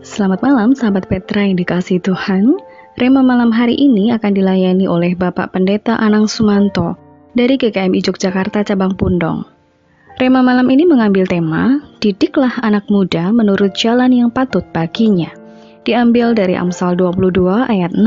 Selamat malam sahabat Petra yang dikasihi Tuhan. Rema malam hari ini akan dilayani oleh Bapak Pendeta Anang Sumanto dari GKMI Yogyakarta Cabang Pundong. Rema malam ini mengambil tema, Didiklah anak muda menurut jalan yang patut baginya. Diambil dari Amsal 22 ayat 6.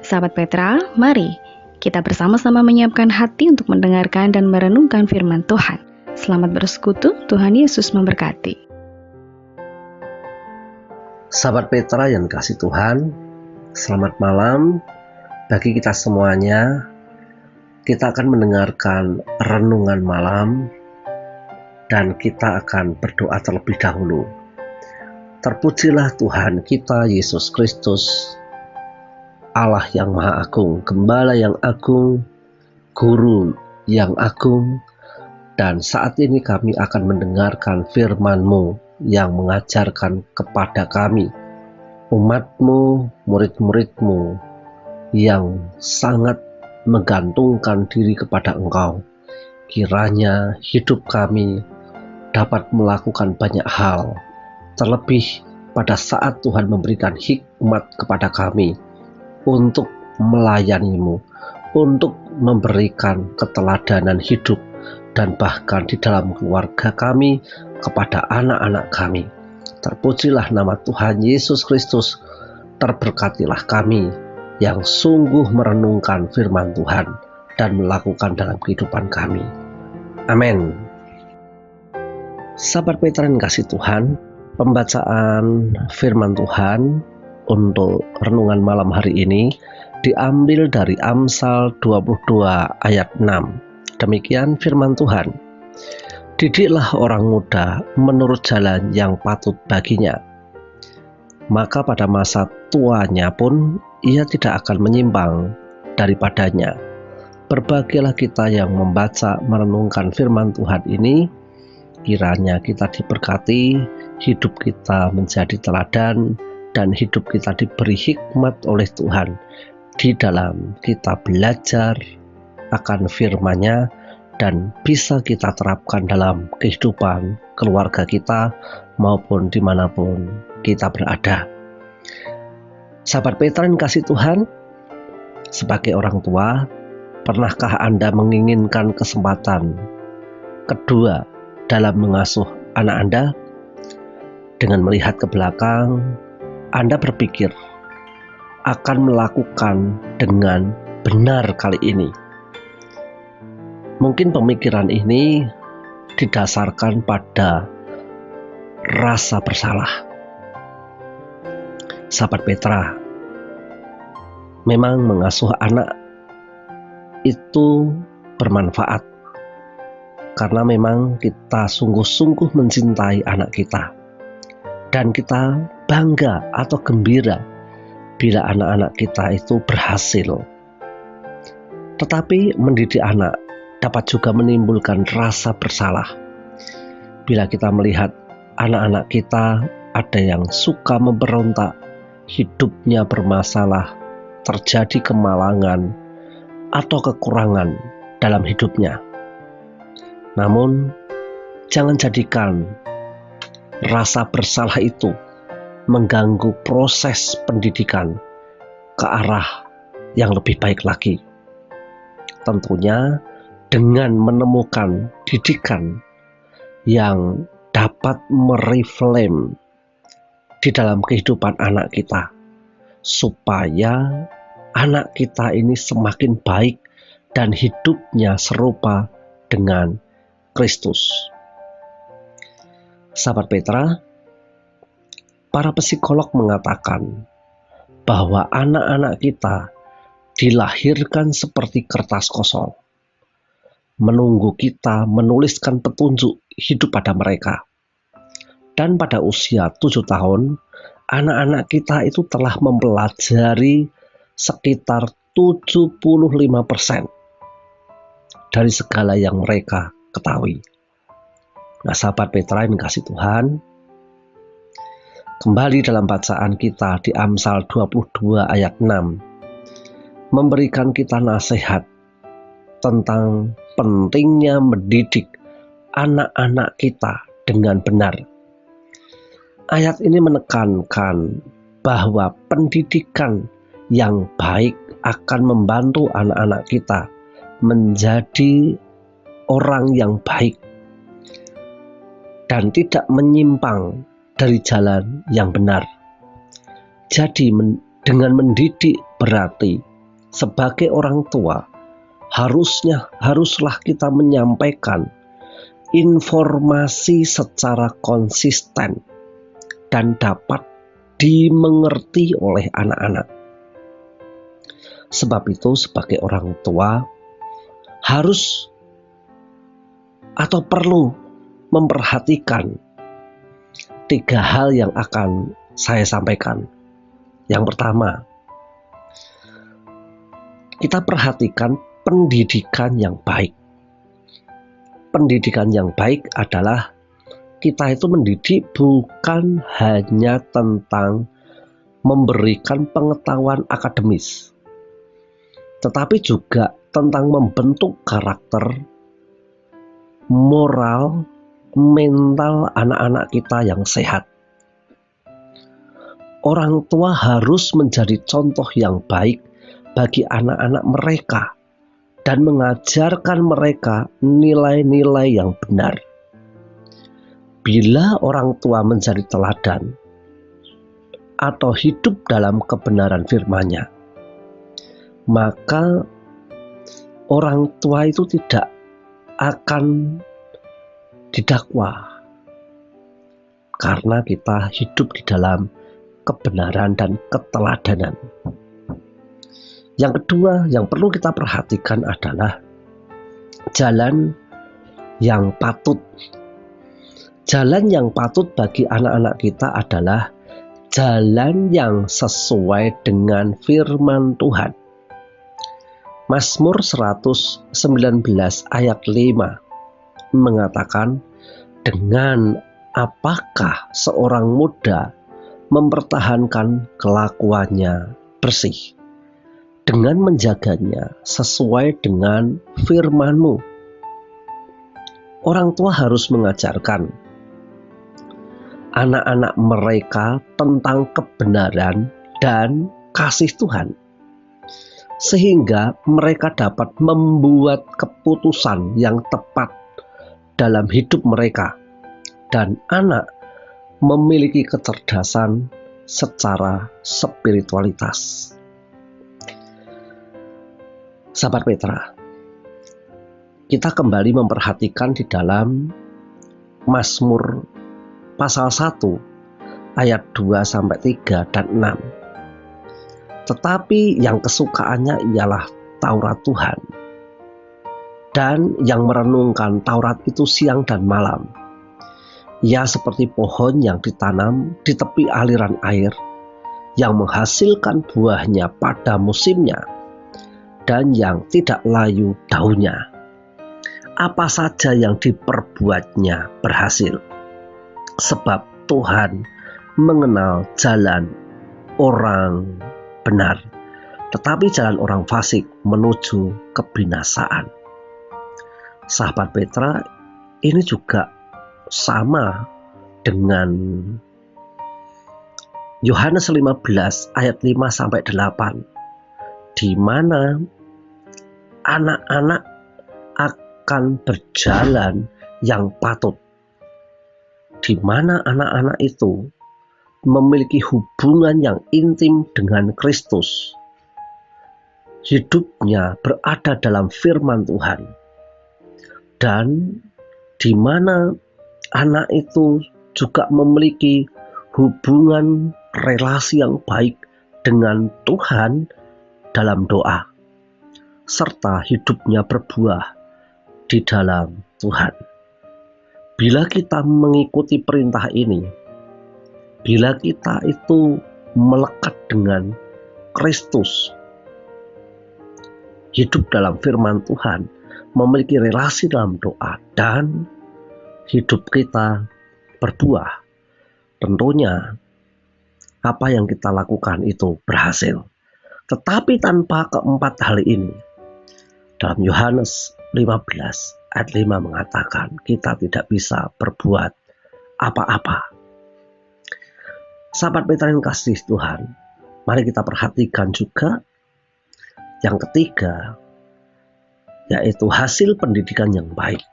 Sahabat Petra, mari kita bersama-sama menyiapkan hati untuk mendengarkan dan merenungkan firman Tuhan. Selamat bersekutu, Tuhan Yesus memberkati. Sahabat Petra yang dikasihi Tuhan, selamat malam bagi kita semuanya. Kita akan mendengarkan renungan malam dan kita akan berdoa terlebih dahulu. Terpujilah Tuhan kita Yesus Kristus, Allah yang Maha Agung, Gembala yang agung, Guru yang agung, dan saat ini kami akan mendengarkan firman-Mu yang mengajarkan kepada kami, umat-Mu, murid-murid-Mu yang sangat menggantungkan diri kepada Engkau. Kiranya hidup kami dapat melakukan banyak hal, terlebih pada saat Tuhan memberikan hikmat kepada kami untuk melayani-Mu, untuk memberikan keteladanan hidup, dan bahkan di dalam keluarga kami, kepada anak-anak kami. Terpujilah nama Tuhan Yesus Kristus, terberkatilah kami yang sungguh merenungkan firman Tuhan dan melakukan dalam kehidupan kami. Amin. Sahabat Petra yang kasih Tuhan, pembacaan firman Tuhan untuk renungan malam hari ini diambil dari Amsal 22 ayat 6. Demikian firman Tuhan. Didiklah orang muda menurut jalan yang patut baginya, maka pada masa tuanya pun ia tidak akan menyimpang daripadanya. Berbahagialah kita yang membaca merenungkan firman Tuhan ini. Kiranya kita diberkati, hidup kita menjadi teladan, dan hidup kita diberi hikmat oleh Tuhan di dalam kita belajar akan firman-Nya dan bisa kita terapkan dalam kehidupan keluarga kita maupun dimanapun kita berada. Sahabat Petra yang kasih Tuhan, sebagai orang tua, pernahkah Anda menginginkan kesempatan kedua dalam mengasuh anak Anda? Dengan melihat ke belakang, Anda berpikir akan melakukan dengan benar kali ini. Mungkin pemikiran ini didasarkan pada rasa bersalah. Sahabat Petra, memang mengasuh anak itu bermanfaat karena memang kita sungguh-sungguh mencintai anak kita, dan kita bangga atau gembira bila anak-anak kita itu berhasil. Tetapi mendidik anak dapat juga menimbulkan rasa bersalah. Bila kita melihat anak-anak kita ada yang suka memberontak, hidupnya bermasalah, terjadi kemalangan atau kekurangan dalam hidupnya. Namun, jangan jadikan rasa bersalah itu mengganggu proses pendidikan ke arah yang lebih baik lagi. Tentunya dengan menemukan didikan yang dapat mereflame di dalam kehidupan anak kita, supaya anak kita ini semakin baik dan hidupnya serupa dengan Kristus. Sahabat Petra, para psikolog mengatakan bahwa anak-anak kita dilahirkan seperti kertas kosong, menunggu kita menuliskan petunjuk hidup pada mereka. Dan pada usia 7 tahun, anak-anak kita itu telah mempelajari sekitar 75% dari segala yang mereka ketahui. Nah, sahabat Petra yang dikasihi Tuhan, kembali dalam bacaan kita di Amsal 22 ayat 6, memberikan kita nasihat tentang pentingnya mendidik anak-anak kita dengan benar. Ayat ini menekankan bahwa pendidikan yang baik akan membantu anak-anak kita menjadi orang yang baik dan tidak menyimpang dari jalan yang benar. Jadi dengan mendidik berarti sebagai orang tua haruslah kita menyampaikan informasi secara konsisten dan dapat dimengerti oleh anak-anak. Sebab itu sebagai orang tua harus atau perlu memperhatikan 3 hal yang akan saya sampaikan. Yang pertama, kita perhatikan pendidikan yang baik. Pendidikan yang baik adalah kita itu mendidik bukan hanya tentang memberikan pengetahuan akademis, tetapi juga tentang membentuk karakter, moral, mental anak-anak kita yang sehat. Orang tua harus menjadi contoh yang baik bagi anak-anak mereka dan mengajarkan mereka nilai-nilai yang benar. Bila orang tua menjadi teladan atau hidup dalam kebenaran firman-Nya, maka orang tua itu tidak akan didakwa karena kita hidup di dalam kebenaran dan keteladanan. Yang kedua yang perlu kita perhatikan adalah jalan yang patut. Jalan yang patut bagi anak-anak kita adalah jalan yang sesuai dengan firman Tuhan. Mazmur 119 ayat 5 mengatakan, dengan apakah seorang muda mempertahankan kelakuannya bersih, dengan menjaganya sesuai dengan firman-Mu. Orang tua harus mengajarkan anak-anak mereka tentang kebenaran dan kasih Tuhan, sehingga mereka dapat membuat keputusan yang tepat dalam hidup mereka, dan anak memiliki kecerdasan secara spiritualitas. Sahabat Petra, kita kembali memperhatikan di dalam Mazmur pasal 1 ayat 2-3 dan 6. Tetapi yang kesukaannya ialah Taurat Tuhan, dan yang merenungkan Taurat itu siang dan malam. Ia seperti pohon yang ditanam di tepi aliran air, yang menghasilkan buahnya pada musimnya, dan yang tidak layu daunnya. Apa saja yang diperbuatnya berhasil, sebab Tuhan mengenal jalan orang benar, tetapi jalan orang fasik menuju kebinasaan. Sahabat Petra, ini juga sama dengan Yohanes 15 ayat 5-8, di mana anak-anak akan berjalan yang patut, di mana anak-anak itu memiliki hubungan yang intim dengan Kristus. Hidupnya berada dalam firman Tuhan, dan di mana anak itu juga memiliki hubungan relasi yang baik dengan Tuhan dalam doa, serta hidupnya berbuah di dalam Tuhan. Bila kita mengikuti perintah ini, bila kita itu melekat dengan Kristus, hidup dalam firman Tuhan, memiliki relasi dalam doa, dan hidup kita berbuah, tentunya apa yang kita lakukan itu berhasil. Tetapi tanpa keempat hal ini, dalam Yohanes 15 ayat 5 mengatakan kita tidak bisa berbuat apa-apa. Sahabat Petra yang kasih Tuhan, mari kita perhatikan juga yang ketiga, yaitu hasil pendidikan yang baik.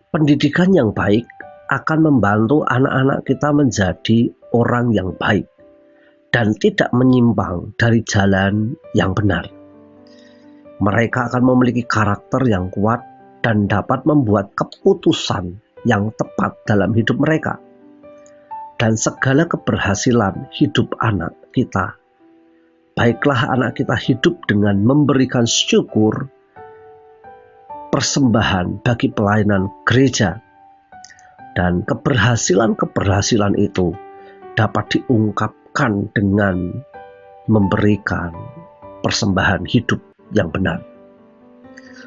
Pendidikan yang baik akan membantu anak-anak kita menjadi orang yang baik dan tidak menyimpang dari jalan yang benar. Mereka akan memiliki karakter yang kuat dan dapat membuat keputusan yang tepat dalam hidup mereka. Dan segala keberhasilan hidup anak kita, baiklah anak kita hidup dengan memberikan syukur, persembahan bagi pelayanan gereja, dan keberhasilan-keberhasilan itu dapat diungkapkan dengan memberikan persembahan hidup yang benar.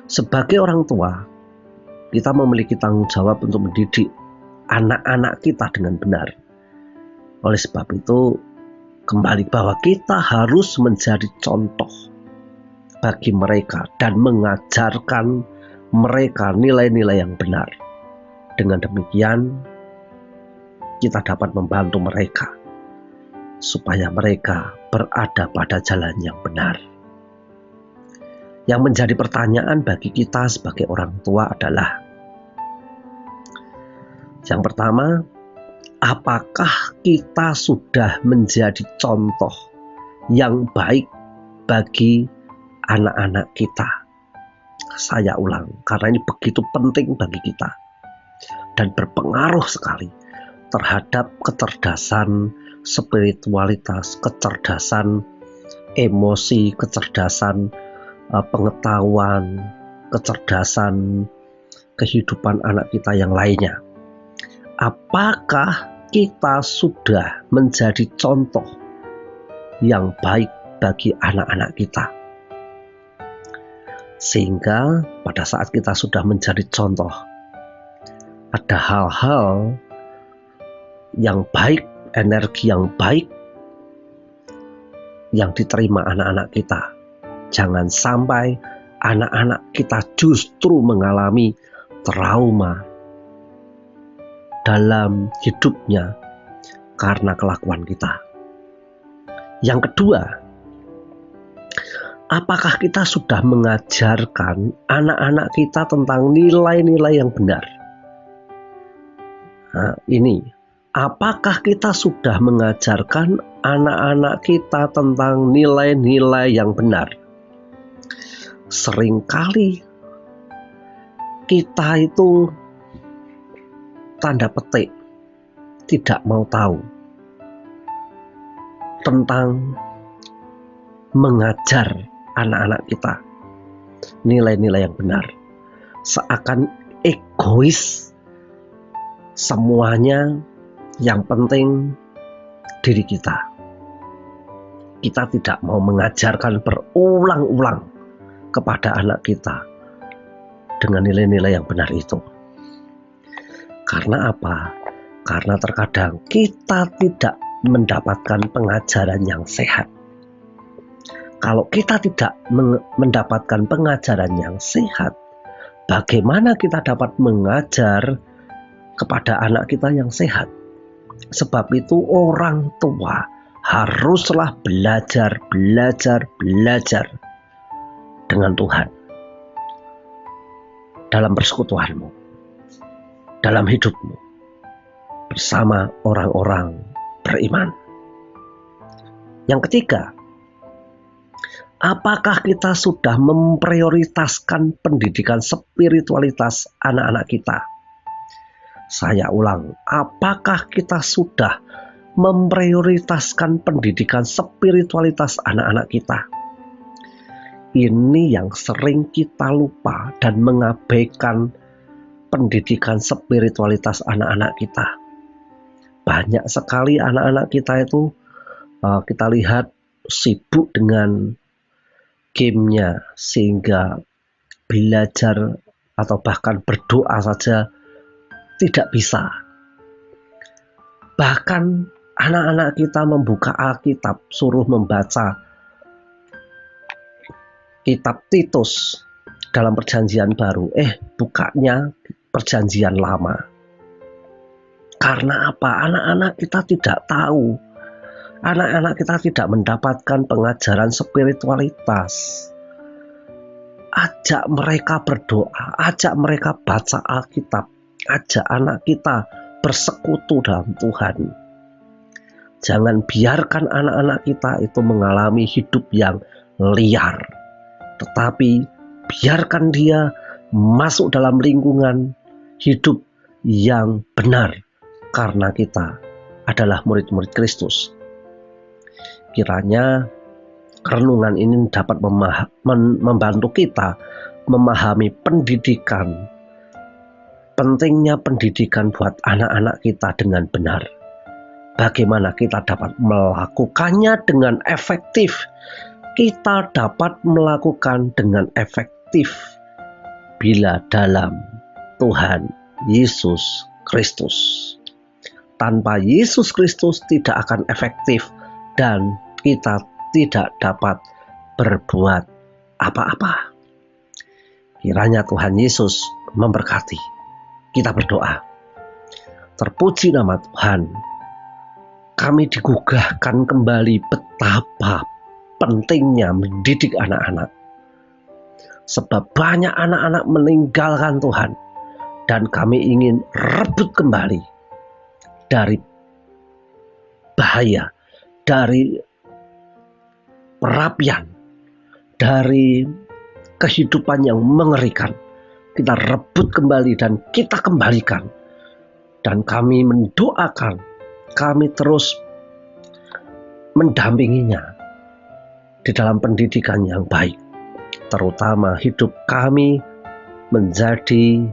Sebagai orang tua, kita memiliki tanggung jawab untuk mendidik anak-anak kita dengan benar. Oleh sebab itu, kembali bahwa kita harus menjadi contoh bagi mereka dan mengajarkan mereka nilai-nilai yang benar. Dengan demikian, kita dapat membantu mereka supaya mereka berada pada jalan yang benar. Yang menjadi pertanyaan bagi kita sebagai orang tua adalah, yang pertama, apakah kita sudah menjadi contoh yang baik bagi anak-anak kita? Saya ulang, karena ini begitu penting bagi kita dan berpengaruh sekali terhadap kecerdasan spiritualitas, kecerdasan emosi, kecerdasan pengetahuan, kecerdasan kehidupan anak kita yang lainnya. Apakah kita sudah menjadi contoh yang baik bagi anak-anak kita? Sehingga pada saat kita sudah menjadi contoh, ada hal-hal yang baik, energi yang baik yang diterima anak-anak kita. Jangan sampai anak-anak kita justru mengalami trauma dalam hidupnya karena kelakuan kita. Yang kedua, apakah kita sudah mengajarkan anak-anak kita tentang nilai-nilai yang benar? Nah, ini, apakah kita sudah mengajarkan anak-anak kita tentang nilai-nilai yang benar? Seringkali kita itu tanda petik tidak mau tahu tentang mengajar anak-anak kita nilai-nilai yang benar. Seakan egois, semuanya yang penting diri kita. Kita tidak mau mengajarkan berulang-ulang kepada anak kita dengan nilai-nilai yang benar itu. Karena apa? Karena terkadang kita tidak mendapatkan pengajaran yang sehat. Kalau kita tidak mendapatkan pengajaran yang sehat, bagaimana kita dapat mengajar kepada anak kita yang sehat? Sebab itu orang tua haruslah belajar dengan Tuhan dalam persekutuanmu, dalam hidupmu bersama orang-orang beriman. Yang ketiga, apakah kita sudah memprioritaskan pendidikan spiritualitas anak-anak kita? Saya ulang, apakah kita sudah memprioritaskan pendidikan spiritualitas anak-anak kita? Ini yang sering kita lupa dan mengabaikan pendidikan spiritualitas anak-anak kita. Banyak sekali anak-anak kita itu kita lihat sibuk dengan gamenya, sehingga belajar atau bahkan berdoa saja tidak bisa. Bahkan anak-anak kita membuka Alkitab, suruh membaca kitab Titus dalam perjanjian baru, bukanya perjanjian lama. Karena apa? Anak-anak kita tidak tahu. Anak-anak kita tidak mendapatkan pengajaran spiritualitas. Ajak mereka berdoa, ajak mereka baca Alkitab, ajak anak kita bersekutu dalam Tuhan. Jangan biarkan anak-anak kita itu mengalami hidup yang liar, tetapi biarkan dia masuk dalam lingkungan hidup yang benar, karena kita adalah murid-murid Kristus. Kiranya renungan ini dapat membantu kita memahami pendidikan, pentingnya pendidikan buat anak-anak kita dengan benar. Bagaimana kita dapat melakukannya dengan efektif? Kita dapat melakukan dengan efektif bila dalam Tuhan Yesus Kristus. Tanpa Yesus Kristus tidak akan efektif dan kita tidak dapat berbuat apa-apa. Kiranya Tuhan Yesus memberkati. Kita berdoa. Terpuji nama Tuhan. Kami digugahkan kembali betapa pentingnya mendidik anak-anak. Sebab banyak anak-anak meninggalkan Tuhan. Dan kami ingin rebut kembali dari bahaya, dari perapian, dari kehidupan yang mengerikan. Kita rebut kembali dan kita kembalikan. Dan kami mendoakan, kami terus mendampinginya di dalam pendidikan yang baik. Terutama hidup kami menjadi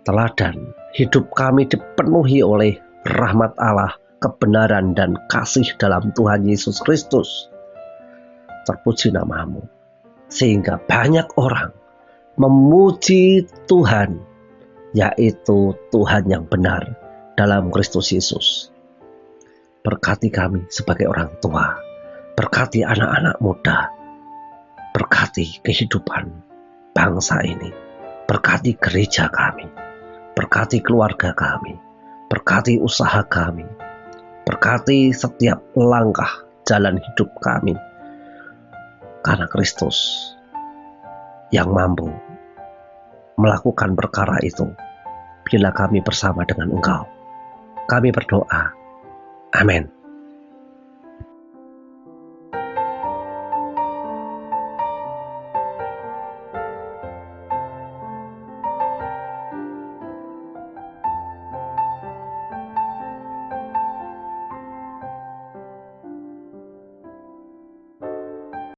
teladan. Hidup kami dipenuhi oleh rahmat Allah, kebenaran dan kasih dalam Tuhan Yesus Kristus. Terpuji nama-Mu, sehingga banyak orang memuji Tuhan, yaitu Tuhan yang benar dalam Kristus Yesus. Berkati kami sebagai orang tua, berkati anak-anak muda, berkati kehidupan bangsa ini, berkati gereja kami, berkati keluarga kami, berkati usaha kami, berkati setiap langkah jalan hidup kami. Karena Kristus yang mampu melakukan perkara itu bila kami bersama dengan Engkau. Kami berdoa. Amin.